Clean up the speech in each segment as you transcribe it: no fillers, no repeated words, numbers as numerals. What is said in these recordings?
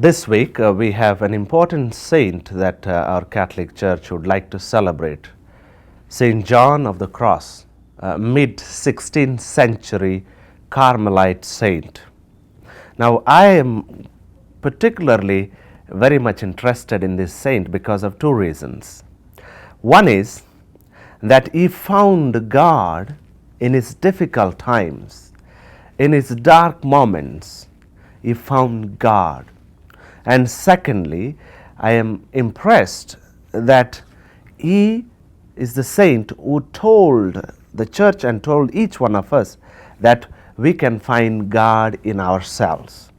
This week we have an important saint that our Catholic Church would like to celebrate. Saint John of the Cross, mid-16th century Carmelite saint. Now I am particularly very much interested in this saint because of two reasons. One is that he found God in his difficult times, in his dark moments. He found God. And secondly, I am impressed that he is the saint who told the church and told each one of us that we can find God in ourselves.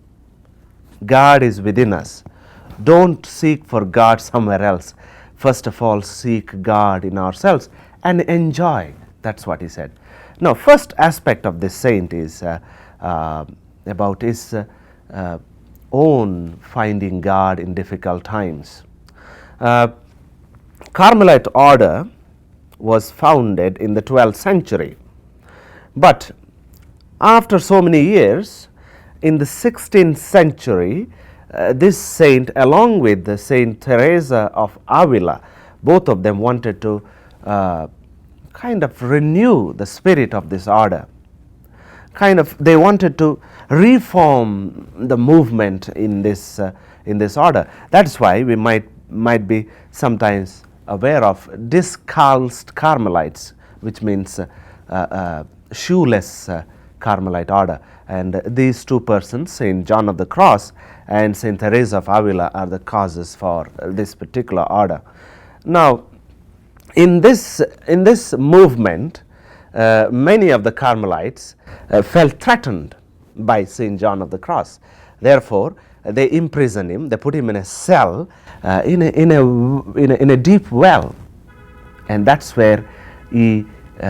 God is within us. Don't seek for God somewhere else. First of all, seek God in ourselves and enjoy. That's what he said. Now, first aspect of this saint is about his own finding God in difficult times. Carmelite order was founded in the 12th century, but after so many years, in the 16th century, this saint, along with the Saint Teresa of Avila, both of them wanted to kind of renew the spirit of this order. They wanted to reform the movement in this order. That's why we might be sometimes aware of discalced Carmelites, which means shoeless Carmelite order. And these two persons, Saint John of the Cross and Saint Teresa of Avila, are the causes for this particular order. Now, in this movement, many of the Carmelites felt threatened by Saint John of the Cross. Therefore, they imprisoned him. They put him in a cell, in a deep well, and that's where he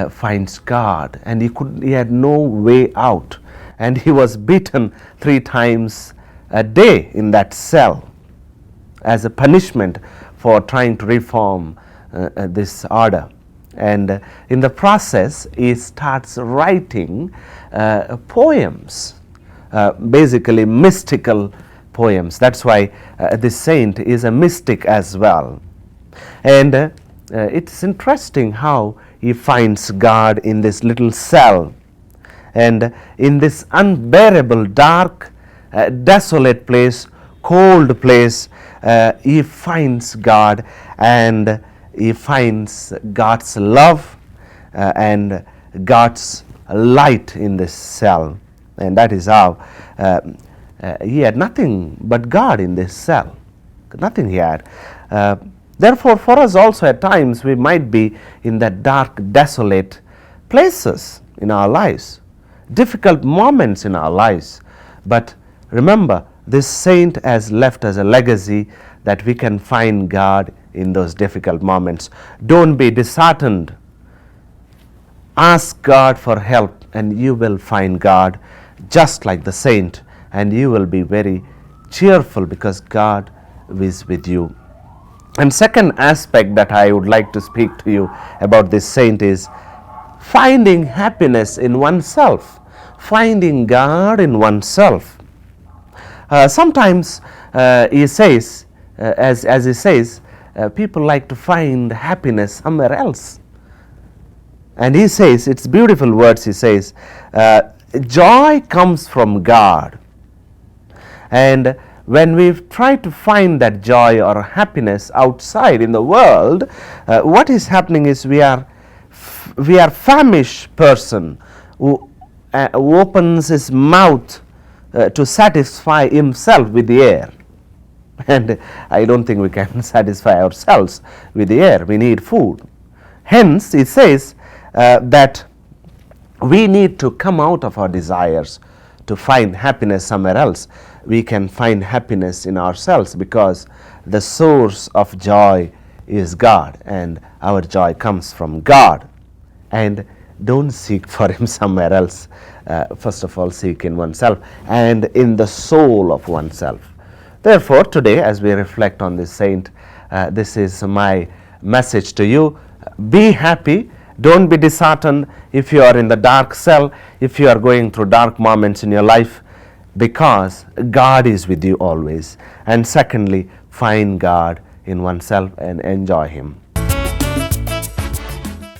finds God. And he had no way out, and he was beaten 3 times a day in that cell as a punishment for trying to reform this order. And in the process, he starts writing poems, basically mystical poems. That's why this saint is a mystic as well. And it's interesting how he finds God in this little cell, and in this unbearable, dark, desolate place, cold place, he finds God, and he finds God's love and God's light in this cell. And that is how he had nothing but God in this cell. Nothing he had. Therefore, for us also at times, we might be in that dark, desolate places in our lives, difficult moments in our lives. But remember, this saint has left us a legacy that we can find God in those difficult moments. Don't be disheartened. Ask God for help, and you will find God just like the saint, and you will be very cheerful because God is with you. And second aspect that I would like to speak to you about this saint is finding happiness in oneself, finding God in oneself. Sometimes he says, as he says, people like to find happiness somewhere else. And he says, it's beautiful words, he says, joy comes from God. And when we try to find that joy or happiness outside in the world, what is happening is we are famished person who opens his mouth to satisfy himself with the air. And I don't think we can satisfy ourselves with the air. We need food. Hence, it says that we need to come out of our desires to find happiness somewhere else. We can find happiness in ourselves because the source of joy is God, and our joy comes from God. And don't seek for him somewhere else. First of all, seek in oneself and in the soul of oneself. Therefore, today, as we reflect on this saint, this is my message to you. Be happy. Don't be disheartened if you are in the dark cell, if you are going through dark moments in your life. because God is with you always. And secondly, find God in oneself and enjoy Him.